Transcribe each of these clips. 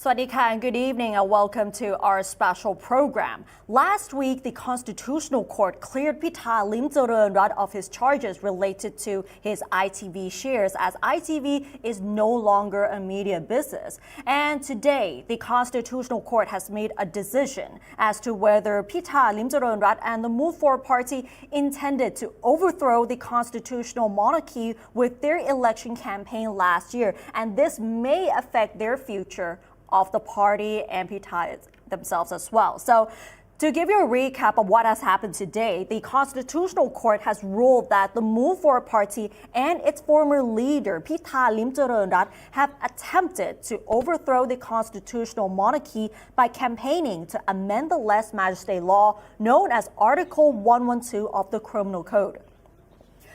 Swadika and good evening and welcome to our special program. Last week, the Constitutional Court cleared Pita Limjaroenrat of his charges related to his ITV shares as ITV is no longer a media business. And today, the Constitutional Court has made a decision as to whether Pita Limjaroenrat and the Move Forward Party intended to overthrow the constitutional monarchy with their election campaign last year. And this may affect their future of the party and Pita themselves as well. So to give you a recap of what has happened today, the Constitutional Court has ruled that the Move Forward Party and its former leader, Pita Limjaroenrat, have attempted to overthrow the constitutional monarchy by campaigning to amend the lese majeste law known as Article 112 of the Criminal Code.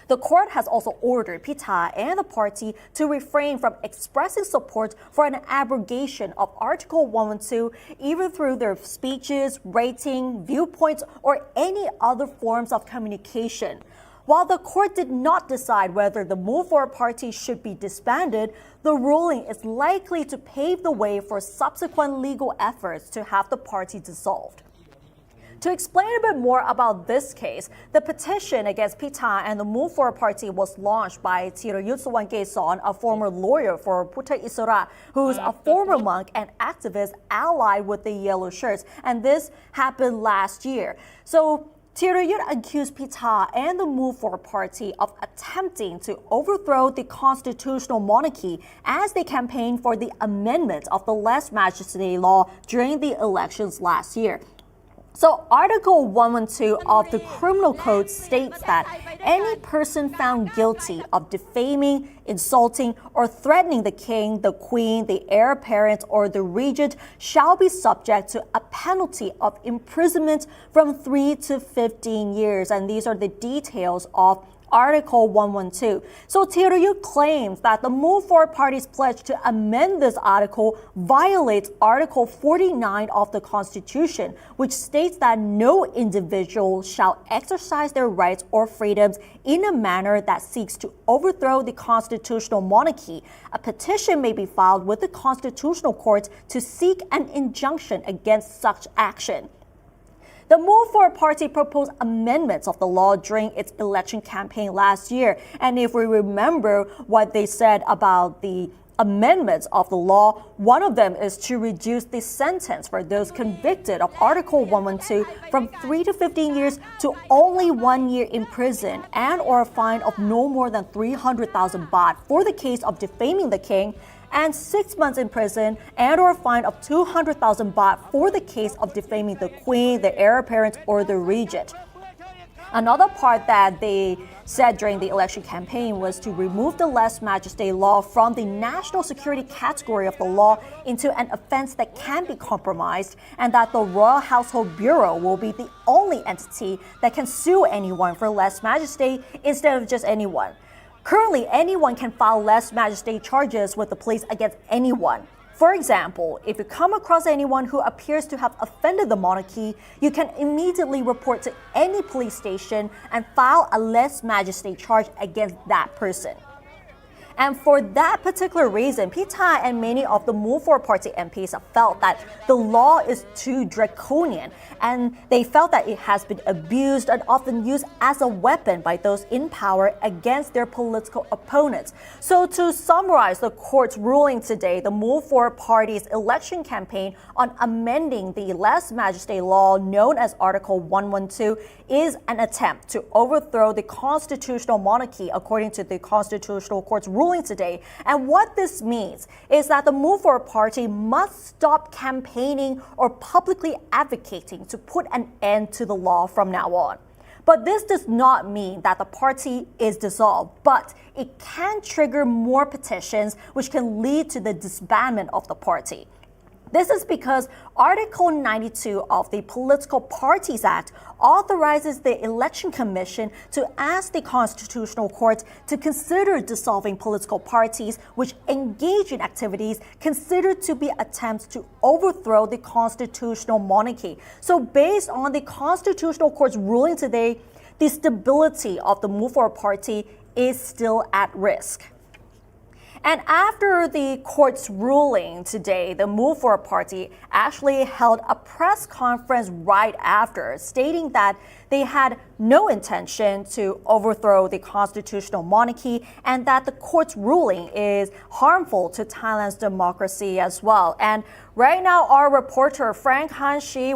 The court has also ordered Pita and the party to refrain from expressing support for an abrogation of Article 112 either through their speeches, rating, viewpoints, or any other forms of communication. While the court did not decide whether the Move Forward Party should be disbanded, the ruling is likely to pave the way for subsequent legal efforts to have the party dissolved. To explain a bit more about this case, the petition against Pita and the Move Forward Party was launched by Thirayut, a former lawyer for Pita Limjaroenrat, who's a former monk and activist allied with the Yellow Shirts, and this happened last year. So Thirayut accused Pita and the Move Forward Party of attempting to overthrow the constitutional monarchy as they campaigned for the amendment of the lese majeste law during the elections last year. So Article 112 of the Criminal Code states that any person found guilty of defaming, insulting, or threatening the king, the queen, the heir apparent, or the regent shall be subject to a penalty of imprisonment from 3 to 15 years. And these are the details of Article 112. So Thirayut claims that the Move Forward Party's pledge to amend this article violates Article 49 of the Constitution, which states that no individual shall exercise their rights or freedoms in a manner that seeks to overthrow the constitutional monarchy. A petition may be filed with the Constitutional Court to seek an injunction against such action. The Move Forward Party proposed amendments of the law during its election campaign last year. And if we remember what they said about the amendments of the law, one of them is to reduce the sentence for those convicted of Article 112 from 3 to 15 years to only 1 year in prison and or a fine of no more than 300,000 baht for the case of defaming the king, and 6 months in prison and or a fine of 200,000 baht for the case of defaming the queen, the heir apparent, or the regent. Another part that they said during the election campaign was to remove the lese majeste law from the national security category of the law into an offense that can be compromised, and that the Royal Household Bureau will be the only entity that can sue anyone for lese majeste instead of just anyone. Currently, anyone can file lese majeste charges with the police against anyone. For example, if you come across anyone who appears to have offended the monarchy, you can immediately report to any police station and file a lese majeste charge against that person. And for that particular reason, Pita and many of the Move Forward Party MPs have felt that the law is too draconian, and they felt that it has been abused and often used as a weapon by those in power against their political opponents. So to summarize the court's ruling today, the Move Forward Party's election campaign on amending the lese majeste law known as Article 112 is an attempt to overthrow the constitutional monarchy according to the Constitutional Court's ruling today. And what this means is that the Move Forward Party must stop campaigning or publicly advocating to put an end to the law from now on. But this does not mean that the party is dissolved, but it can trigger more petitions which can lead to the disbandment of the party. This is because Article 92 of the Political Parties Act authorizes the Election Commission to ask the Constitutional Court to consider dissolving political parties which engage in activities considered to be attempts to overthrow the constitutional monarchy. So based on the Constitutional Court's ruling today, the stability of the Move Forward Party is still at risk. And after the court's ruling today, the Move For Party actually held a press conference right after, stating that they had no intention to overthrow the constitutional monarchy and that the court's ruling is harmful to Thailand's democracy as well. And right now, our reporter Frank Han-shi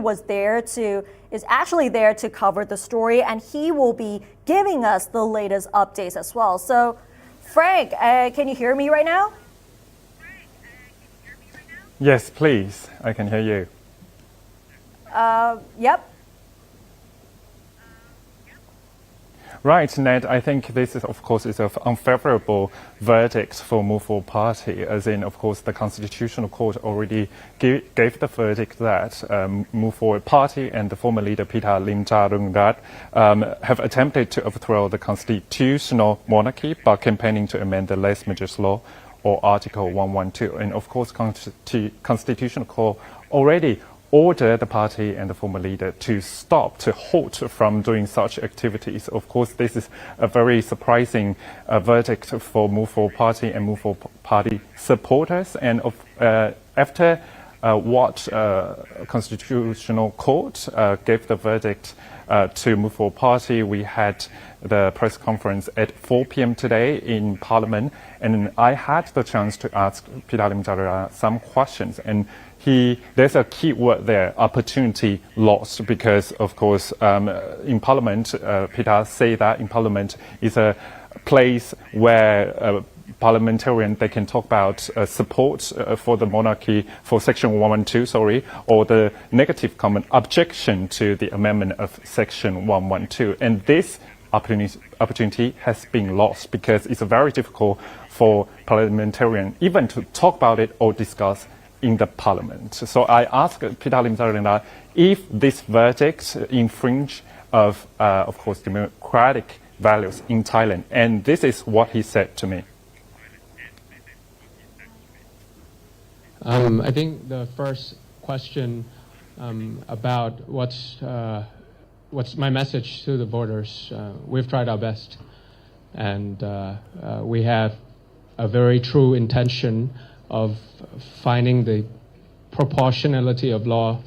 is actually there to cover the story, and he will be giving us the latest updates as well. So, Frank, can you hear me right now? Yes, please. I can hear you. Yep. Right, Ned, I think this is, of course, is an unfavorable verdict for Move For Party, as in, of course, the Constitutional Court already gave the verdict that Move For Party and the former leader Pita Limjaroenrat have attempted to overthrow the constitutional monarchy by campaigning to amend the lese, majeste law or Article 112. And, of course, Constitutional Court already order the party and the former leader to halt from doing such activities. Of course, this is a very surprising verdict for Move For Party and Move For Party supporters. And after what Constitutional Court gave the verdict to Move For Party, we had the press conference at 4 p.m. today in Parliament, and I had the chance to ask Pita Limjaroenrat some questions. And there's a key word there, opportunity lost, because, of course, in Parliament, Pita say that in Parliament is a place where parliamentarians, they can talk about support for the monarchy, for Section 112, or the negative comment, objection to the amendment of Section 112. And this opportunity has been lost because it's very difficult for parliamentarians even to talk about it or discuss in the parliament. So I asked Pita Limjaroenrat if this verdict infringe of course, democratic values in Thailand. And this is what he said to me. I think the first question about what's my message to the voters. We've tried our best, and we have a very true intention of finding the proportionality of law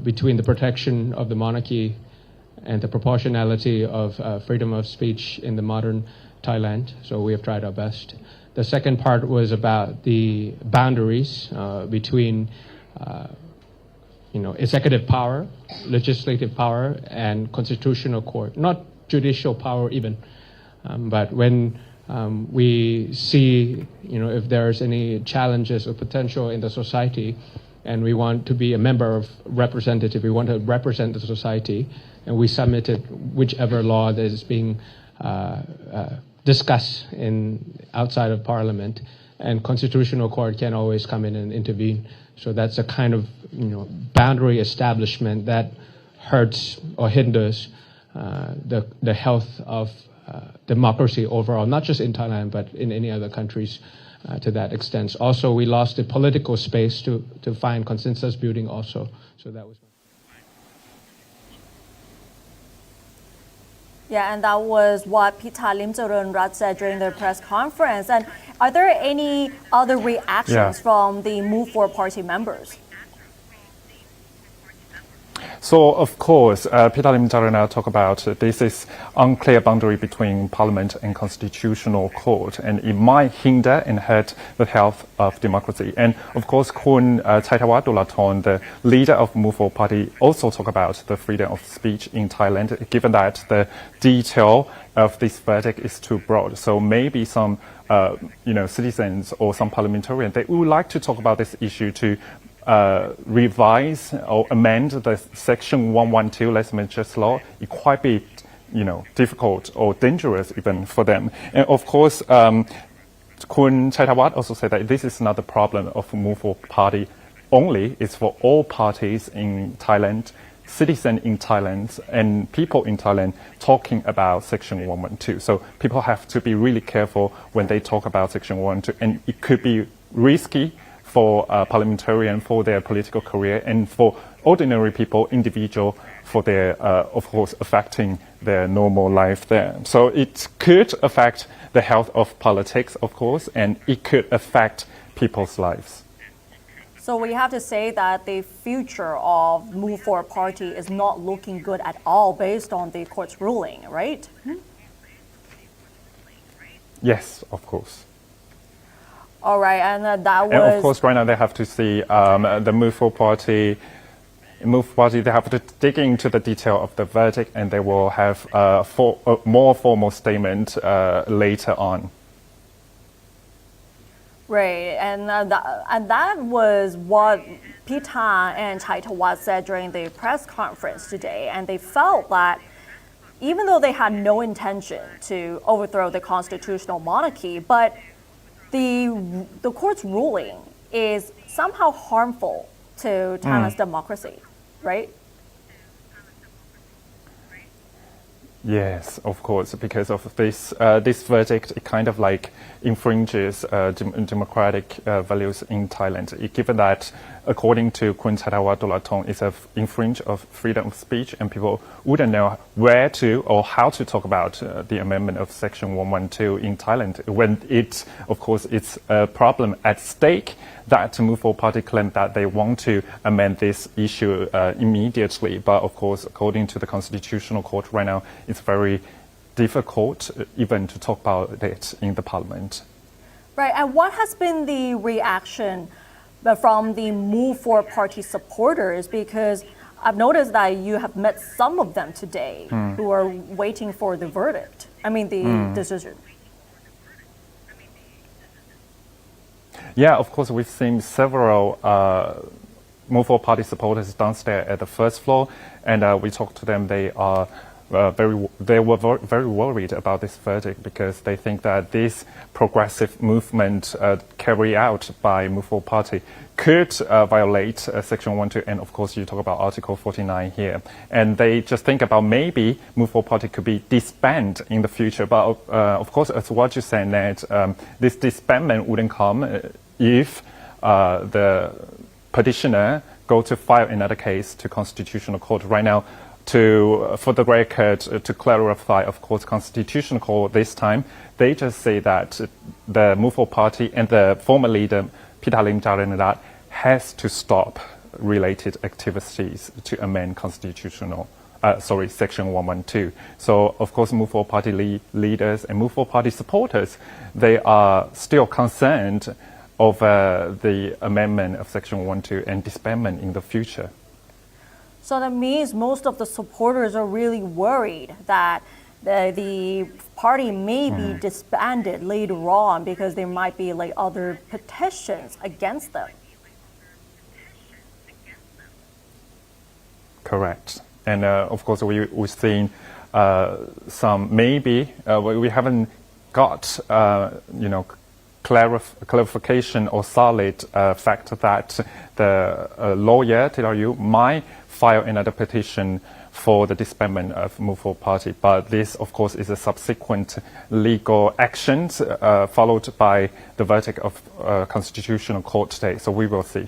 between the protection of the monarchy and the proportionality of freedom of speech in the modern Thailand. So we have tried our best. The second part was about the boundaries between executive power, legislative power, and constitutional court, not judicial power even. But when we see, if there's any challenges or potential in the society, and we want to be a member of representative, we want to represent the society, and we submitted whichever law that is being discussed outside of Parliament, and Constitutional Court can always come in and intervene. So that's a kind of boundary establishment that hurts or hinders the health of democracy overall, not just in Thailand, but in any other countries to that extent. Also, we lost the political space to find consensus building also. So that was. Yeah, and that was what Pita Limjaroenrat said during their press conference. And are there any other reactions from the Move For Party members? So, of course, Pita Limjaroenrat talk about this is unclear boundary between Parliament and Constitutional Court, and it might hinder and hurt the health of democracy. And, of course, Kun Chaitawat Dolaton, the leader of Move For Party, also talk about the freedom of speech in Thailand, given that the detail of this verdict is too broad. So maybe some, citizens or some parliamentarians, they would like to talk about this issue to revise or amend the Section 112 lese, majeste law. It quite be, difficult or dangerous even for them. And of course, Kun Chaitawat also said that this is not the problem of Move For Party only. It's for all parties in Thailand, citizens in Thailand, and people in Thailand talking about Section 112. So people have to be really careful when they talk about Section 112, and it could be risky for parliamentarians, for their political career, and for ordinary people, individual for their, of course, affecting their normal life there. So it could affect the health of politics, of course, and it could affect people's lives. So we have to say that the future of Move Forward Party is not looking good at all based on the court's ruling, right? Yes, of course. All right, and that was... And of course, right now they have to see the Move Forward Party, they have to dig into the detail of the verdict, and they will have a more formal statement later on. Right, and that was what Pita and Chaitawat said during the press conference today, and they felt that even though they had no intention to overthrow the constitutional monarchy, but the court's ruling is somehow harmful to Thailand's democracy, right? Yes, of course, because of this this verdict, it kind of like infringes democratic values in Thailand. Given that, according to Kun Chaitawat, it's an infringe of freedom of speech, and people wouldn't know where to or how to talk about the amendment of Section 112 in Thailand when it, of course, it's a problem at stake. That Move Forward Party claimed that they want to amend this issue immediately, but of course, according to the Constitutional Court right now, it's very difficult even to talk about it in the Parliament. Right, and what has been the reaction from the Move Forward Party supporters? Because I've noticed that you have met some of them today who are waiting for the verdict. I mean, the decision. Yeah, of course, we've seen several Move Forward Party supporters downstairs at the first floor, and we talked to them. They are very worried about this verdict because they think that this progressive movement carried out by Move Forward Party could violate Section 112, and of course you talk about Article 49 here. And they just think about maybe Move Forward Party could be disbanded in the future. But of course, as what you said, Ned, this disbandment wouldn't come if the petitioner go to file another case to Constitutional Court. Right now, for the record, to clarify, of course, Constitutional Court this time, they just say that the Move Forward Party and the former leader, Pita Limjaroenrat, has to stop related activities to amend Section 112. So, of course, Move Forward Party leaders and Move Forward Party supporters, they are still concerned over the amendment of Section 112 and disbandment in the future. So that means most of the supporters are really worried that the party may be disbanded later on because there might be like other petitions against them. Correct. And of course, we've seen some maybe we haven't got clarification or solid fact that the lawyer TRU might file another petition for the disbandment of Move Forward Party. But this, of course, is a subsequent legal action followed by the verdict of Constitutional Court today. So we will see.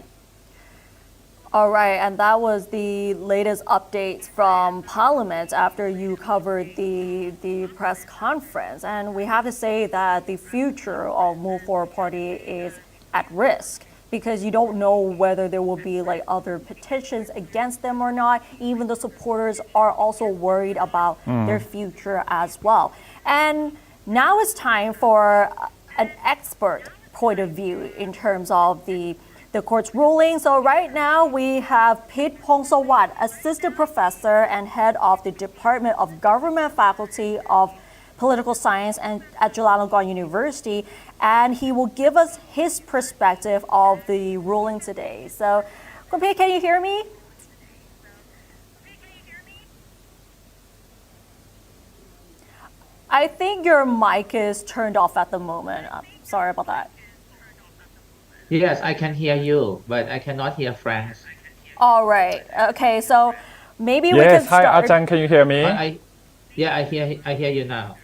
All right, and that was the latest updates from Parliament after you covered the press conference. And we have to say that the future of Move Forward Party is at risk because you don't know whether there will be like other petitions against them or not. Even the supporters are also worried about their future as well. And now it's time for an expert point of view in terms of the court's ruling. So right now we have Pit Pongsavat, assistant professor and head of the Department of Government Faculty of Political Science and at Chulalongkorn University, and he will give us his perspective of the ruling today. So, Kun Pit, can you hear me? I think your mic is turned off at the moment. Sorry about that. Yes, I can hear you, but I cannot hear Frank. All right. Okay, so maybe we yes, can start. Hi, Ajahn, can you hear me? I hear you now.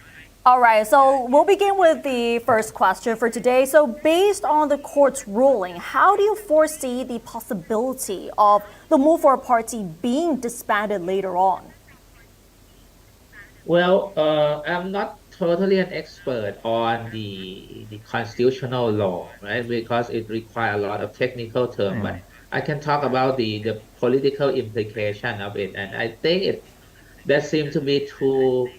All right, so we'll begin with the first question for today. So, based on the court's ruling, how do you foresee the possibility of the Move for Party being disbanded later on? Well, I'm not totally an expert on the constitutional law, right? Because it requires a lot of technical term, but I can talk about the political implication of it, and I think there seem to be two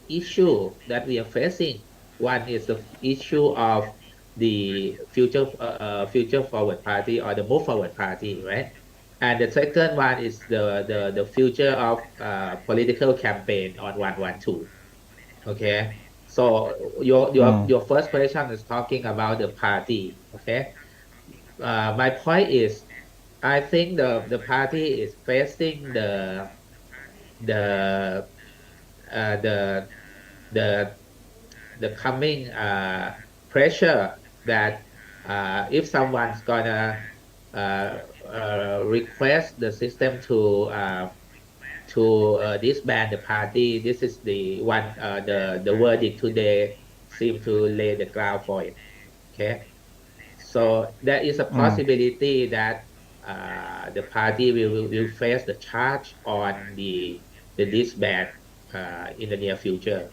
issue that we are facing. One is the issue of the future forward party or the move forward party, right? And the second one is the future of political campaign on 112. Okay. So your first question is talking about the party. Okay. My point is, I think the party is facing the the the the coming pressure that if someone's gonna request the system to disband the party, this is the one the verdict today seem to lay the ground for it. Okay, so there is a possibility that the party will face the charge on the disband in the near future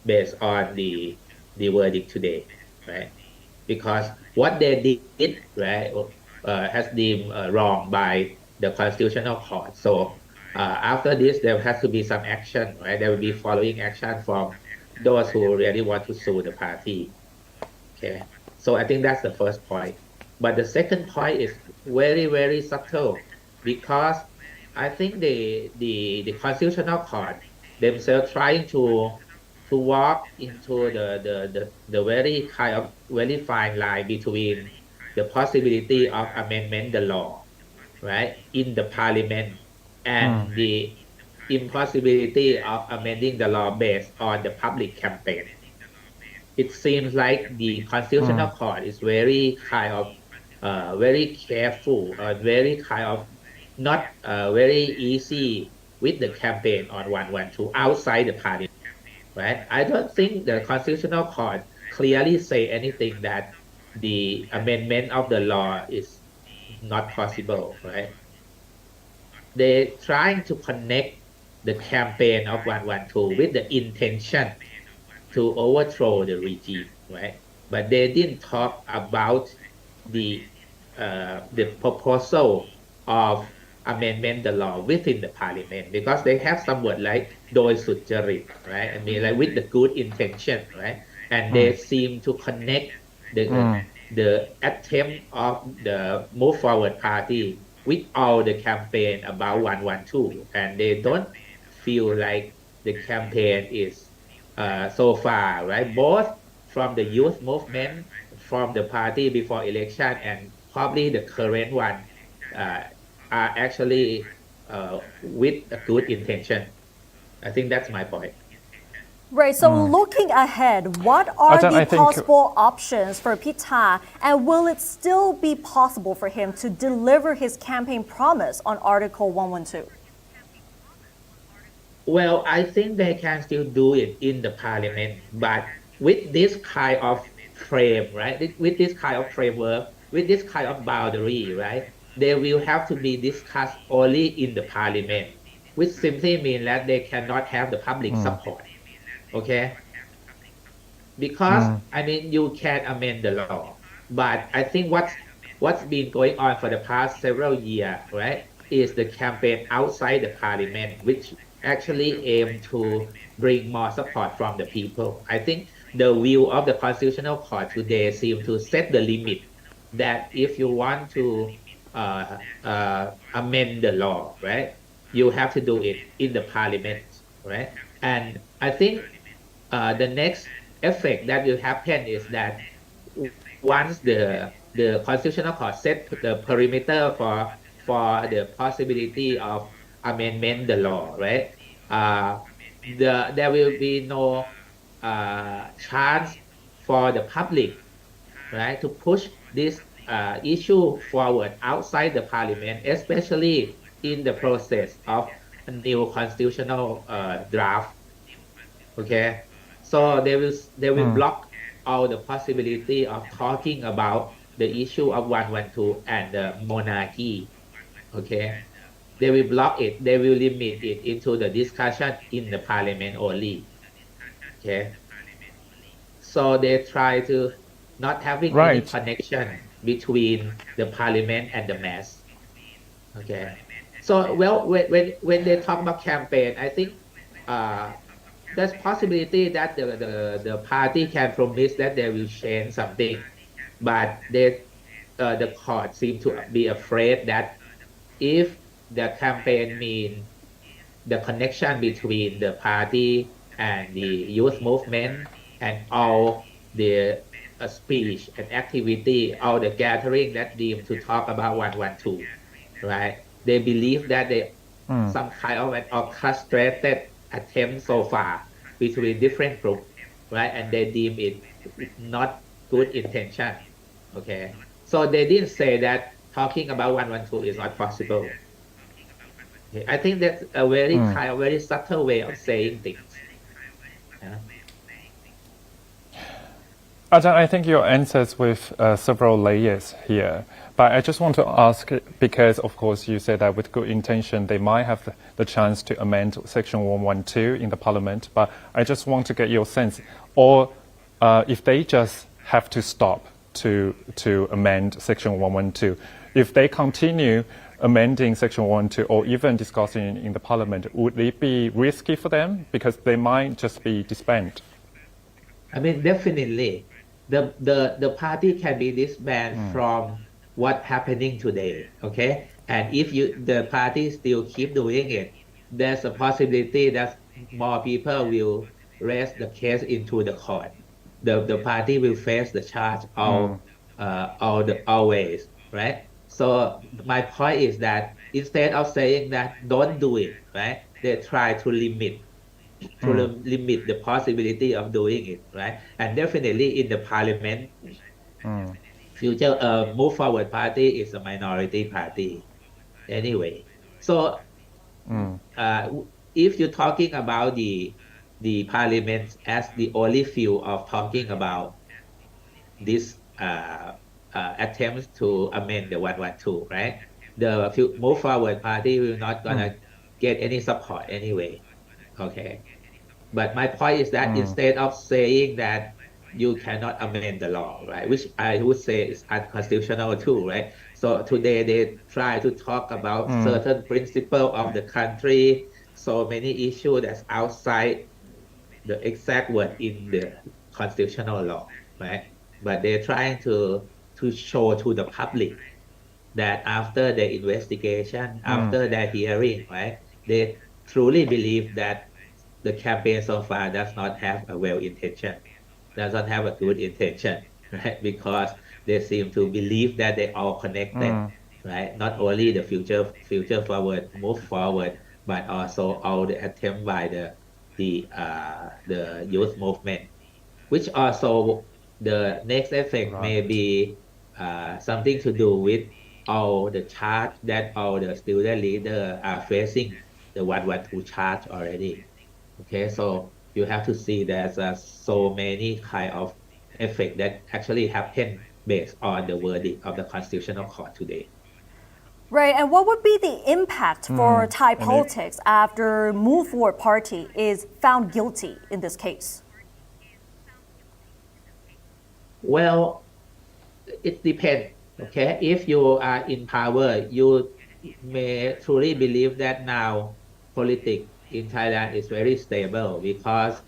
based on the verdict today, right? Because what they did, right, has deemed wrong by the constitutional court. So after this, there has to be some action, right? There will be following action from those who really want to sue the party. Okay, so I think that's the first point. But the second point is very subtle because I think the constitutional court themselves trying to walk into the very kind of very fine line between the possibility of amendment the law, right, in the parliament and the impossibility of amending the law based on the public campaign. It seems like the constitutional court is very kind of very careful and very kind of not very easy with the campaign on 112 outside the parliament, right? I don't think the constitutional court clearly say anything that the amendment of the law is not possible, right? They trying to connect the campaign of 112 with the intention to overthrow the regime, right? But they didn't talk about the proposal of amendment the law within the parliament because they have some word like โดยสุจริต right? I mean like with the good intention, right? And they seem to connect the attempt of the move forward party with all the campaign about 112 and they don't feel like the campaign is so far, right? Both from the youth movement, from the party before election, and probably the current one are actually with a good intention. I think that's my point. Right, so looking ahead, what are Ajahn, the I think- possible options for Pita, and will it still be possible for him to deliver his campaign promise on Article 112? Well, I think they can still do it in the parliament, but with this kind of frame, right? With this kind of framework, with this kind of boundary, right? They will have to be discussed only in the parliament, which simply means that they cannot have the public support. Okay? Because I mean you can amend the law, but I think what's been going on for the past several years, right, is the campaign outside the parliament, which actually aim to bring more support from the people. I think the view of the constitutional court today seem to set the limit that if you want to amend the law, right, you have to do it in the parliament, right? And I think the next effect that will happen is that once the constitutional court set the perimeter for the possibility of amendment the law, right? There will be no chance for the public, right, to push this issue forward outside the parliament, especially in the process of a new constitutional draft. Okay, So they will block all the possibility of talking about the issue of 112 and the monarchy. Okay, they will block it. They will limit it into the discussion in the parliament only. Okay, so they try to not having any Right. connection between the parliament and the mass. Okay, so well when they talk about campaign, I think uh there's possibility that the party can promise that they will change something, but the court seem to be afraid that if the campaign mean the connection between the party and the youth movement and all the speech and activity, all the gathering that deemed to talk about 112, right? They believe that they some kind of an orchestrated attempt so far between different groups, right? And they deem it not good intention. Okay. So they didn't say that talking about 112 is not possible. Okay. I think that's a very kind of very subtle way of saying things. Yeah. Ajahn, I think your answers with several layers here. But I just want to ask, because of course you said that with good intention, they might have the chance to amend Section 112 in the Parliament. But I just want to get your sense, or if they just have to stop to amend Section 112, if they continue amending Section 112 or even discussing in the Parliament, would it be risky for them? Because they might just be disbanded. I mean, definitely, the party can be disbanded from what's happening today. Okay, and if the party still keep doing it, there's a possibility that more people will raise the case into the court. The party will face the charge always, right? So my point is that instead of saying that don't do it, right? They try to limit the possibility of doing it, right? And definitely in the parliament, future Move Forward Party is a minority party anyway. So if you're talking about the parliament as the only field of talking about this attempts to amend the 112, right? The Move Forward Party will not gonna get any support anyway. Okay. But my point is that instead of saying that you cannot amend the law, right, which I would say is unconstitutional too, right? So today they try to talk about certain principle of the country, so many issues that's outside the exact word in the constitutional law, right? But they're trying to show to the public that after the investigation, after the hearing, right, they truly believe that the campaign so far does not have a well intention, does not have a good intention, right? Because they seem to believe that they all connected, right? Not only the future forward, move forward, but also all the attempt by the youth movement, which also the next effect may be something to do with all the charge that all the student leaders are facing the 112 charge already. Okay, so you have to see there's so many kind of effect that actually happen based on the verdict of the Constitutional Court today. Right, and what would be the impact for Thai politics after Move Forward Party is found guilty in this case? Well, it depends. Okay, if you are in power, you may truly believe that now politics in Thailand is very stable because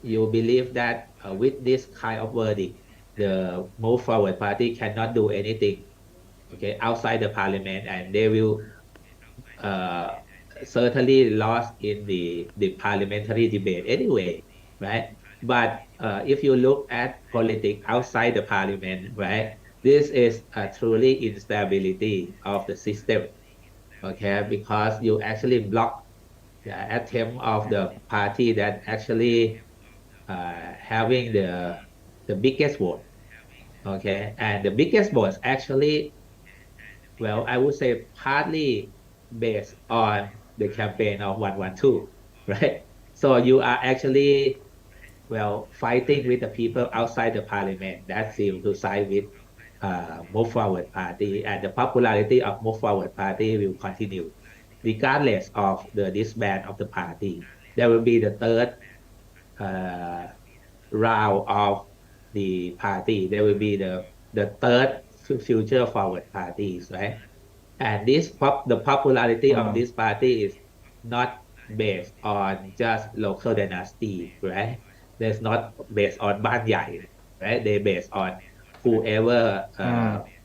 you believe that with this kind of verdict, the Move Forward Party cannot do anything, okay, outside the parliament, and they will uh, certainly lost in the parliamentary debate anyway, right? But if you look at politics outside the parliament, right, this is a truly instability of the system, okay, because you actually block the attempt of the party that actually having the biggest vote, okay, and the biggest vote actually, well, I would say partly based on the campaign of 112, right? So you are actually fighting with the people outside the parliament that seem to side with Move Forward Party, and the popularity of Move Forward Party will continue regardless of the disband of the party. There will be the third uh, round of the party. There will be the third future forward parties, right? And the popularity of this party is not based on just local dynasty, right? There's not based on Ban Yai, right? They based on whoever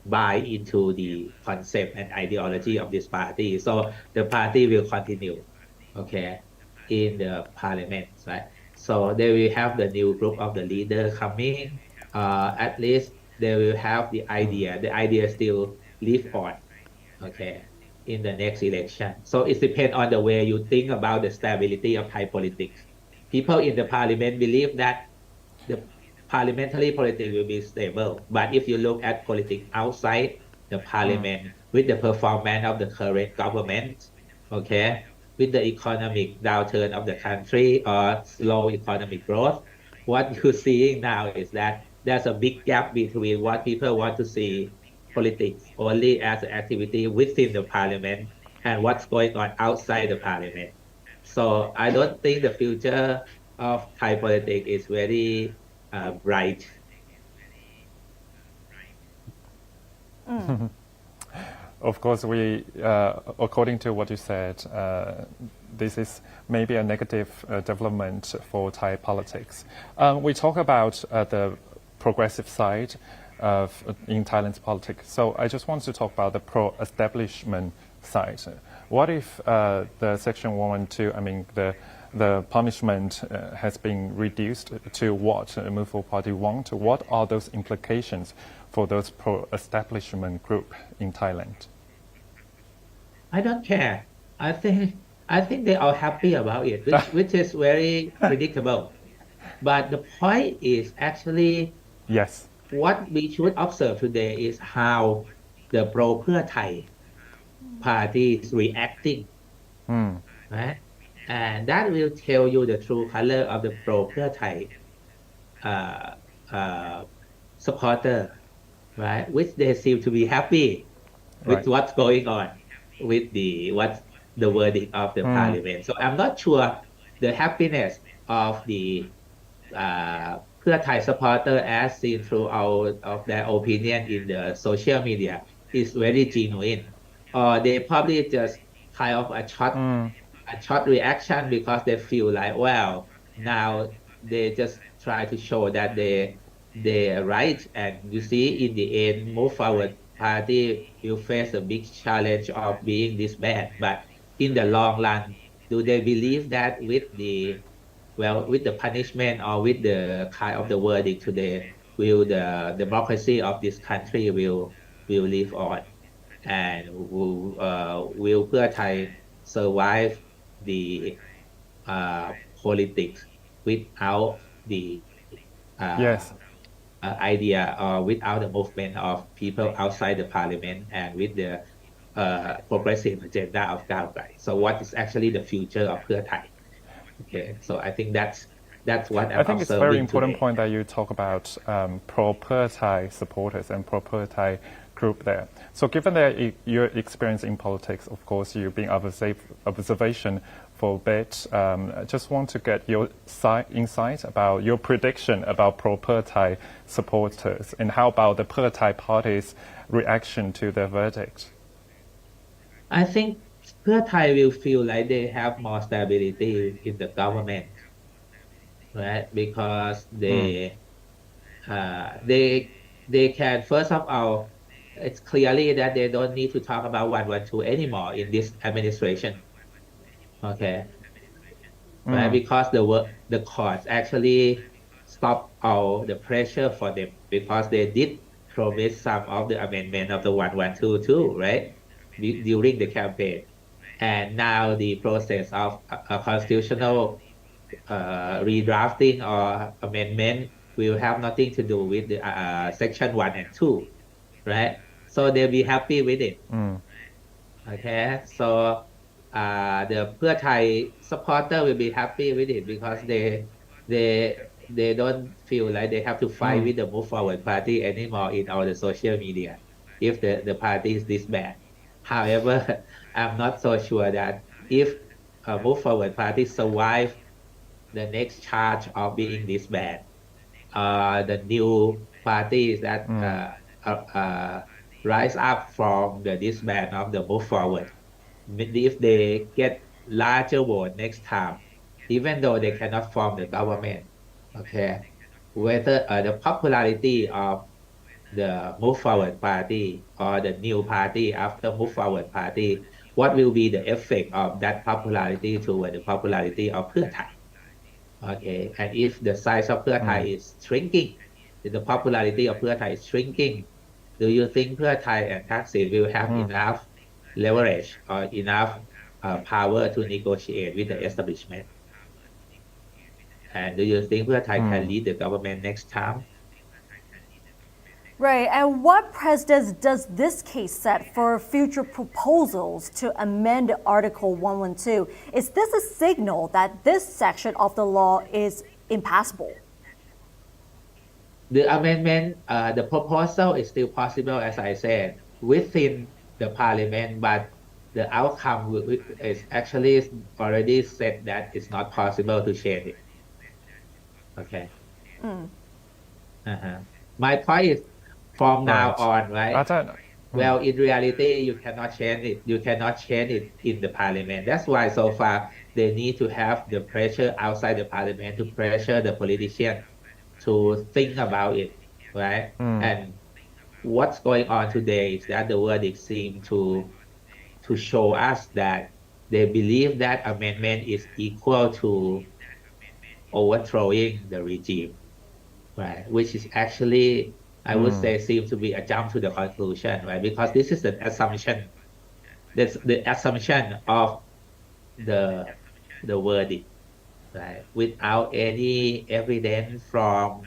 buy into the concept and ideology of this party. So the party will continue, okay, in the parliament, right? So they will have the new group of the leader coming. At least they will have the idea. The idea still live on, okay, in the next election. So it depends on the way you think about the stability of Thai politics. People in the parliament believe that the parliamentary politics will be stable. But if you look at politics outside the parliament, with the performance of the current government, okay, with the economic downturn of the country or slow economic growth, what you're seeing now is that there's a big gap between what people want to see politics only as an activity within the parliament and what's going on outside the parliament. So I don't think the future of Thai politics is very bright. Of course, according to what you said, this is maybe a negative development for Thai politics. We talk about the progressive side in Thailand's politics. So I just want to talk about the pro-establishment side. What if the Section 112, I mean, the punishment has been reduced to what Move Forward Party want? What are those implications for those pro-establishment group in Thailand? I don't care. I think they are happy about it, which is very predictable. But the point is actually Yes. what we should observe today is how the pro-Pheu Thai party is reacting, right? And that will tell you the true color of the pro-Pheu Thai supporter, right? Which they seem to be happy with Right. what's going on with what's the verdict of the parliament. So I'm not sure the happiness of the Pheu Thai supporter as seen throughout of their opinion in the social media is very genuine. Or they probably just kind of a short reaction because they feel like, well, now they just try to show that they're right. And you see, in the end, Move Forward Party will face a big challenge of being disbanded. But in the long run, do they believe that with the punishment or with the kind of the verdict today, will the democracy of this country will live on, and will Pheu Thai survive the politics without the Yes. idea or without the movement of people outside the parliament and with the progressive agenda of Cao Kai. So what is actually the future of Pheu Thai? Okay, so I think that's what I'm I think it's a observing very important today. point that you talk about pro-Pheu Thai supporters and pro-Pheu Thai group there. So given that your experience in politics, of course, you've been observation for a bit, I just want to get your insight about your prediction about pro-Pheu Thai supporters and how about the Pheu Thai party's reaction to the verdict? I think Pheu Thai will feel like they have more stability in the government, right? Because they can, first of all, it's clearly that they don't need to talk about 112 anymore in this administration. Okay, right? Because the courts actually stop all the pressure for them because they did promise some of the amendment of the 112 too, right? During the campaign. And now the process of a constitutional redrafting or amendment will have nothing to do with the section 1 and 2, right? So they'll be happy with it. Okay, so the Pheu Thai supporter will be happy with it because they they don't feel like they have to fight with the Move Forward Party anymore in all the social media if the party is disbanded. However, I'm not so sure that if a Move Forward Party survive the next charge of being disbanded, the new parties that rise up from the disband of the Move Forward, if they get larger vote next time, even though they cannot form the government, okay, whether the popularity of the Move Forward Party or the new party after Move Forward Party, what will be the effect of that popularity toward the popularity of Pheu Thai? Okay, and if the size of Pheu Thai is shrinking, if the popularity of Pheu Thai is shrinking, do you think Pheu Thai and Thaksin will have enough leverage or enough power to negotiate with the establishment? And do you think Pheu Thai can lead the government next time? Right, and what precedence does this case set for future proposals to amend Article 112? Is this a signal that this section of the law is impassable? The amendment, the proposal is still possible, as I said, within the parliament, but the outcome is actually already said that it's not possible to change it. Okay. My point is, from now on, right? Well, in reality, you cannot change it. You cannot change it in the parliament. That's why so far they need to have the pressure outside the parliament to pressure the politician to think about it, right? And what's going on today is that the verdict seems to show us that they believe that amendment is equal to overthrowing the regime, right? Which is actually, I would say, seems to be a jump to the conclusion, right? Because this is an assumption. That's the assumption of the verdict, right? Without any evidence from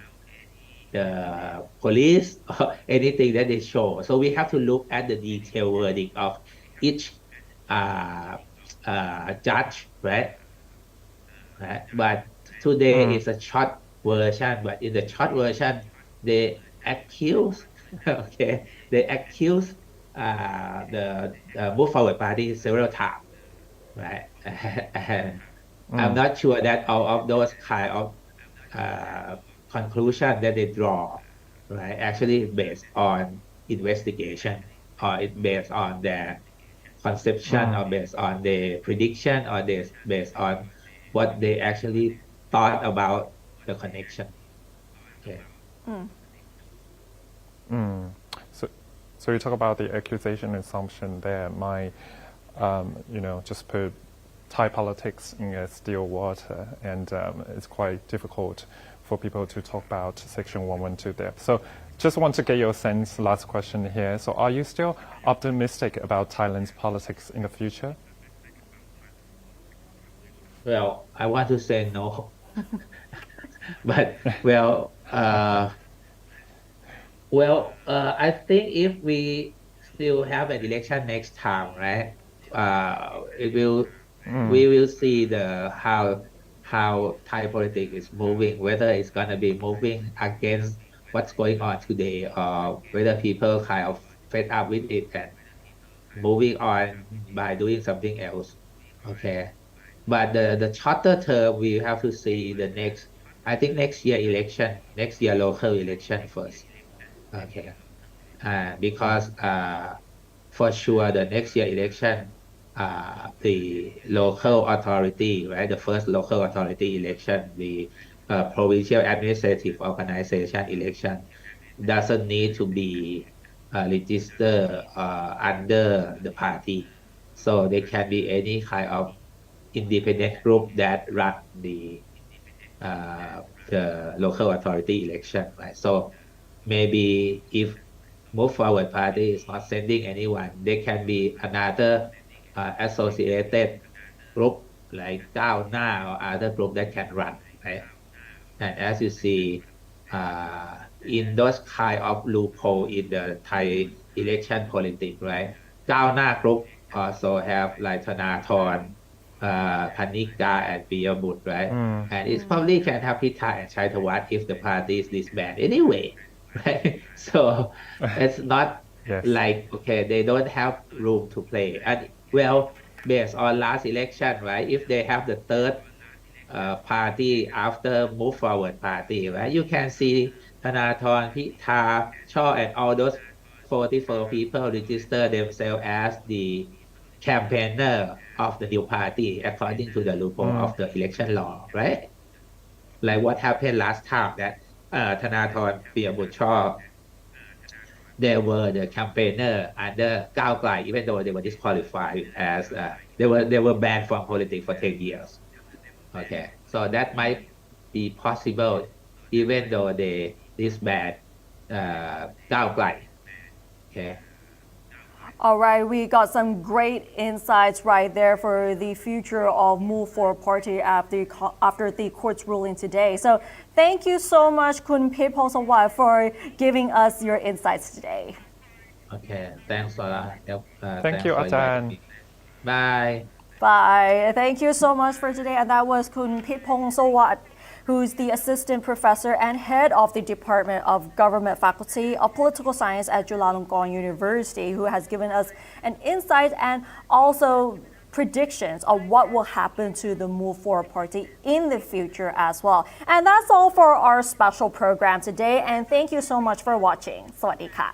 the police or anything that they show. So we have to look at the detailed verdict of each judge, right? But today is a short version, but in the short version, they accuse, okay, they accuse the Move Forward Party several times, right? And I'm not sure that all of those kind of conclusion that they draw, right, actually based on investigation or it's based on their conception or based on the prediction or based on what they actually thought about the connection. Okay. So you talk about the accusation assumption there. Just put Thai politics in a still water, and it's quite difficult for people to talk about Section 112 there. So just want to get your sense, last question here. So are you still optimistic about Thailand's politics in the future? Well, I want to say no. But, I think if we still have an election next time, right? We will see how Thai politics is moving, whether it's gonna be moving against what's going on today, or whether people kind of fed up with it and moving on by doing something else. Okay. But the shorter term, we have to see I think next year local election first. Okay. Because for sure the next year election, the local authority, right? The first local authority election, the provincial administrative organization election doesn't need to be registered under the party. So they can be any kind of independent group that run the local authority election, right? So maybe if Move Forward Party is not sending anyone, there can be another associated group like Gao Na or other group that can run, right? And as you see, in those kind of loophole in the Thai election politics, right? Gao Na group also have like Thanathorn Panika and Piyamut, right? And it's probably can have Pita and Chaitawat if the party is disbanded anyway, right? So it's not Yes. like, okay, they don't have room to play. And well, based on last election, right? If they have the third party after move forward party, right? You can see Thanathorn, Pitha, Shaw, and all those 44 people register themselves as the campaigner of the new party according to the loophole of the election law, right? Like what happened last time that Thanathorn, Piyamut Shaw, they were the campaigner under Cao Klai, even though they were disqualified as they were banned from politics for 10 years. Okay, so that might be possible even though they disband Cao Klai. Okay. All right, we got some great insights right there for the future of Move Forward Party after the court's ruling today. So thank you so much, Kun Pitpongsavat, for giving us your insights today. Okay, thanks for Thank you, Ajahn. Bye. Bye. Thank you so much for today. And that was Kun Pitpongsavat, who's the assistant professor and head of the Department of Government Faculty of Political Science at Chulalongkorn University, who has given us an insight and also predictions of what will happen to the Move Forward Party in the future as well. And that's all for our special program today. And thank you so much for watching. สวัสดีค่ะ